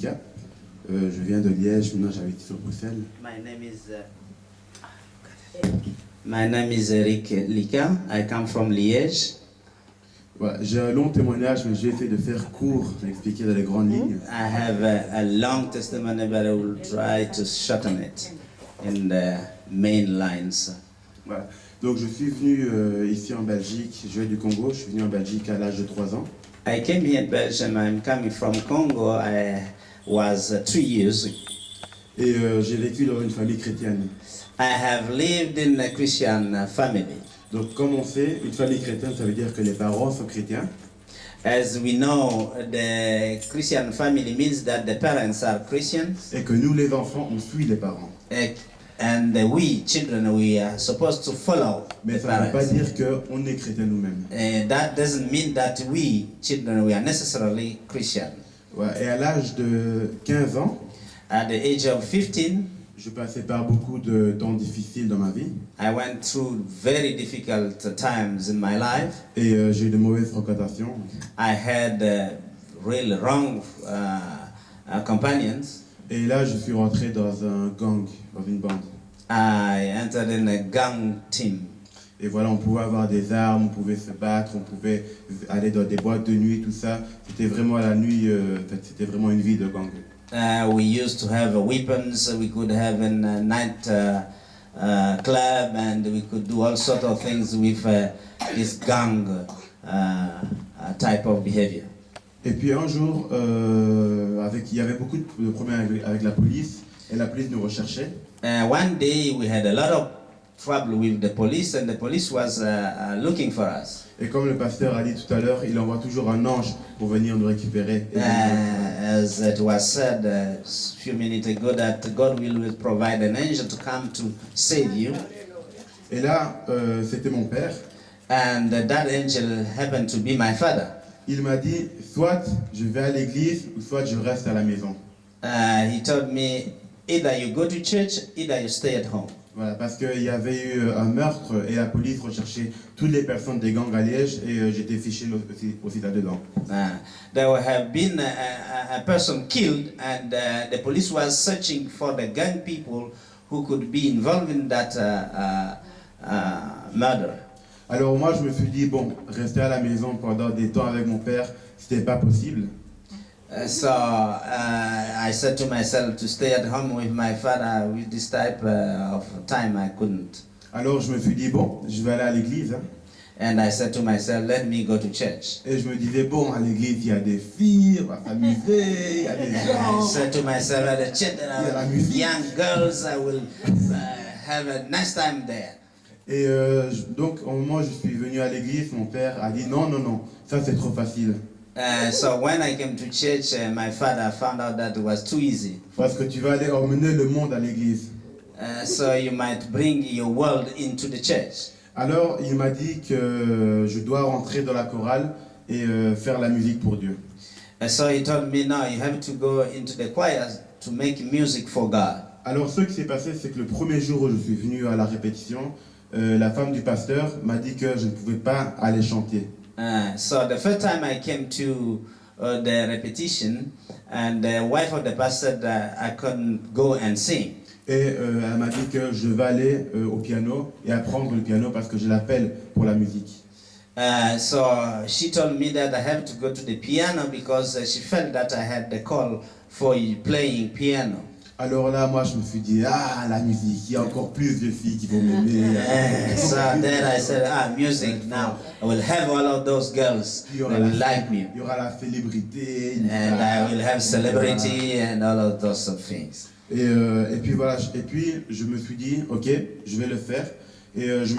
Lika. Je viens de Liège, maintenant j'habite sur Bruxelles. My name is Eric Lika. I come from Liège. Voilà, j'ai un long témoignage, mais j'ai essayé de faire court, d'expliquer dans les grandes lignes. I have a long testimony, but I will try to shorten it in the main lines. Voilà. Donc je suis venu ici en Belgique, je viens du Congo, je suis venu en Belgique à l'âge de 3 ans. I came here in Belgium. I'm coming from Congo. I was 3 years. Et j'ai vécu dans une famille chrétienne. I have lived in a Christian family. Donc comme on sait, une famille chrétienne, ça veut dire que les parents sont chrétiens. As we know, the Christian family means that the parents are Christians. Et que nous, les enfants, on suit les parents. And we, children, we are supposed to follow Mais the ça ne veut pas parents. dire qu'on est chrétien nous-mêmes. That doesn't mean that we, children, we are necessarily Christian. Ouais, et à l'âge de 15 ans, At the age of 15, je passais par beaucoup de temps difficiles dans ma vie. I went through very difficult times in my life. Et j'ai eu de mauvaises fréquentations. I had really wrong companions. Et là, je suis rentré dans un gang, dans une bande. I entered in a gang team. Et voilà, on pouvait avoir des armes, on pouvait se battre, on pouvait aller dans des boîtes de nuit, tout ça. C'était vraiment la nuit, c'était vraiment une vie de gang. We used to have weapons. We could have a night club, and we could do all sorts of things with this gang type of behavior. Et puis un jour, il y avait beaucoup de problèmes avec la police, et la police nous recherchait. One day we had a lot of trouble with the police, and the police was looking for us. Et comme le pasteur a dit tout à l'heure, il envoie toujours un ange pour venir nous récupérer. As it was said a few minutes ago, that God will provide an angel to come to save you. Et là, c'était mon père. And that angel happened to be my father. Il m'a dit, soit je vais à l'église, ou soit je reste à la maison. He told me, either you go to church, either you stay at home. Voilà, parce qu'il y avait eu un meurtre et la police recherchait toutes les personnes des gangs à Liège et j'étais fiché aussi là-dedans. There have been a person killed, and the police was searching for the gang people who could be involved in that murder. Alors moi je me suis dit, bon, rester à la maison pendant des temps avec mon père, c'était pas possible. So I said to myself to stay at home with my father with this type of time I couldn't. Alors je me suis dit, bon, je vais aller à l'église. Hein. And I said to myself, let me go to church. Et je me disais, bon, à l'église, il y a des filles, on va s'amuser, il y a des gens. I said to myself, at the church, there are young girls, I will have a nice time there. Et donc, au moment où je suis venu à l'église, mon père a dit, non, non, non, ça c'est trop facile. So when I came to church, my father found out that it was too easy. Parce que tu vas aller emmener le monde à l'église. So you might bring your world into the church. Alors, il m'a dit que je dois rentrer dans la chorale et faire la musique pour Dieu. So he told me, no, you have to go into the choir to make music for God. Alors, ce qui s'est passé, c'est que le premier jour où je suis venu à la répétition, la femme du pasteur m'a dit que je ne pouvais pas aller chanter. So the first time I came to the repetition, and the wife of the pastor said that I couldn't go and sing. Et elle m'a dit que je vais aller au piano et apprendre le piano parce que j'ai l'appel pour la musique. So she told me that I have to go to the piano because she felt that I had the call for playing piano. Alors là, moi, je me suis dit, ah, la musique, il y a encore plus de filles qui vont m'aimer. So then I said, music now. I will have all of those girls that will like me. Il y aura la célébrité. And I will have celebrity and all of those things. Et puis voilà, et puis je me suis dit, ok, je vais le faire. Et je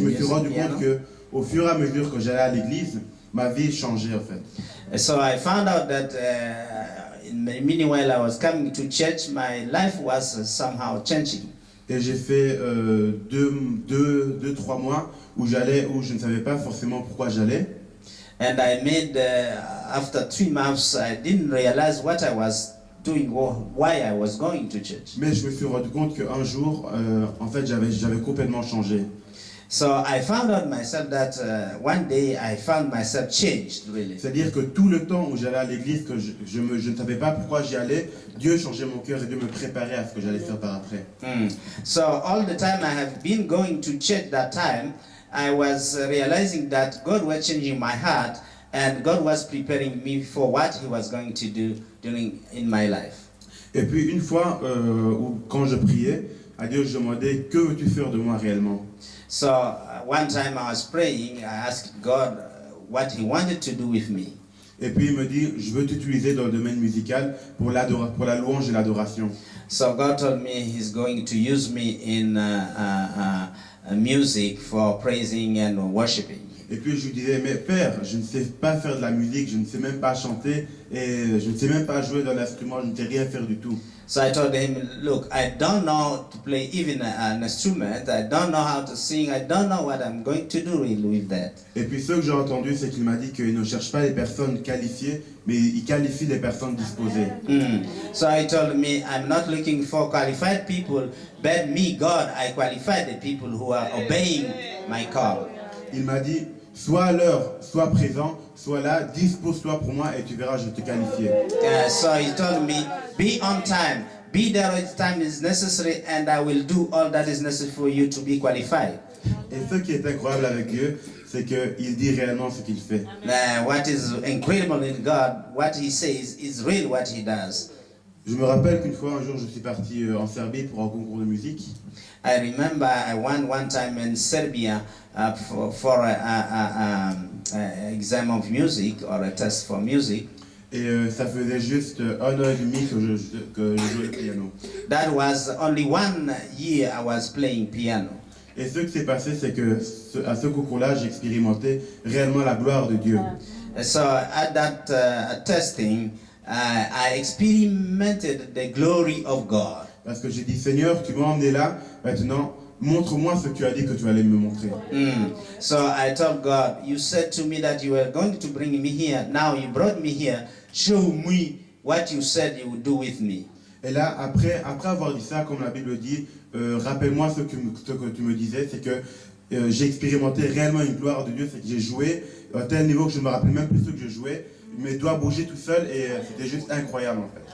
me suis rendu compte que au fur et à mesure que j'allais à l'église, ma vie changeait en fait. So I found out that meanwhile I was coming to church, my life was somehow changing. Et j'ai fait 3 mois où je ne savais pas forcément pourquoi j'allais. And I made after 3 months, I didn't realize what I was doing, why I was going to church. Mais je me suis rendu compte qu'un jour, en fait, j'avais complètement changé. So I found out myself that one day I found myself changed, really. C'est-à-dire que tout le temps où j'allais à l'église, que je ne savais pas pourquoi j'y allais, Dieu changeait mon cœur et Dieu me préparait à ce que j'allais faire par après. So all the time I have been going to church that time, I was realizing that God was changing my heart and God was preparing me for what He was going to do in my life. Et puis une fois, quand je priais, à Dieu je demandais, que veux-tu faire de moi réellement? So one time I was praying, I asked God what He wanted to do with me. Et puis il me dit, je veux t'utiliser dans le domaine musical pour la louange et l'adoration. So God told me He's going to use me in music for praising and worshiping. Et puis je lui disais, mais Père, je ne sais pas faire de la musique, je ne sais même pas chanter, et je ne sais même pas jouer d'un instrument, je ne sais rien faire du tout. So I told him, look, I don't know to play even an instrument, I don't know how to sing, I don't know what I'm going to do really with that. Et puis ce que j'ai entendu, c'est qu'il m'a dit qu'il ne cherche pas les personnes qualifiées, mais il qualifie les personnes disposées. So I told me, I'm not looking for qualified people, but me, God, I qualify the people who are obeying my call. Il m'a dit, sois à l'heure, sois présent, sois là, dispose-toi pour moi et tu verras, je vais te qualifier. So he told me, be on time, be there when time is necessary, and I will do all that is necessary for you to be qualified. Et ce qui est incroyable avec Dieu, c'est qu'il dit réellement ce qu'il fait. What is incredible in God, what He says is really what He does. Je me rappelle qu'une fois, un jour, je suis parti en Serbie pour un concours de musique. I remember I went one time in Serbia for an exam of music or a test for music. Et ça faisait juste 1 an et demi que je jouais le piano. That was only 1 year I was playing piano. Et ce qui s'est passé, c'est que à ce concours-là, j'ai expérimenté réellement la gloire de Dieu. So at that testing, I experimented the glory of God. Parce que j'ai dit, Seigneur, tu m'as emmené là, maintenant, montre-moi ce que tu as dit que tu allais me montrer. So I told God, you said to me that you were going to bring me here. Now you brought me here. Show me what you said you would do with me. Et là, après avoir dit ça, comme la Bible dit, rappelle-moi ce que tu me disais, c'est que j'ai expérimenté réellement une gloire de Dieu, c'est que j'ai joué à tel niveau que je ne me rappelle même plus ce que je jouais. Mes doigts bougeaient tout seul et c'était juste incroyable en fait.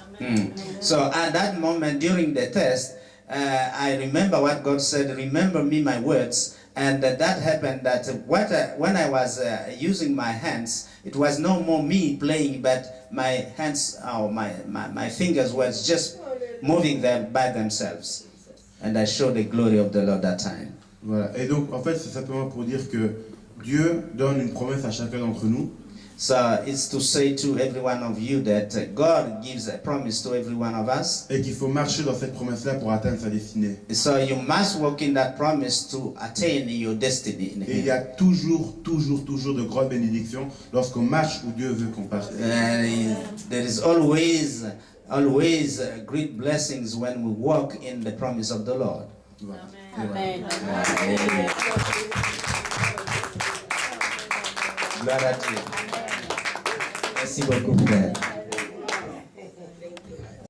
So at that moment during the test, I remember what God said, remember me my words, and that happened that when I was using my hands, it was no more me playing, but my hands or my fingers was just moving them by themselves. And I showed the glory of the Lord that time. Voilà. Et donc en fait c'est simplement pour dire que Dieu donne une promesse à chacun d'entre nous. So it's to say to every one of you that God gives a promise to every one of us. Et qu'il faut marcher dans cette promesse-là pour atteindre sa destinée. So you must walk in that promise to attain your destiny. Et il y a toujours de grandes bénédictions lorsqu'on marche où Dieu veut qu'on parte. There is always great blessings when we walk in the promise of the Lord. Voilà. Amen. Amen. Gloire à Dieu. Merci beaucoup, frère.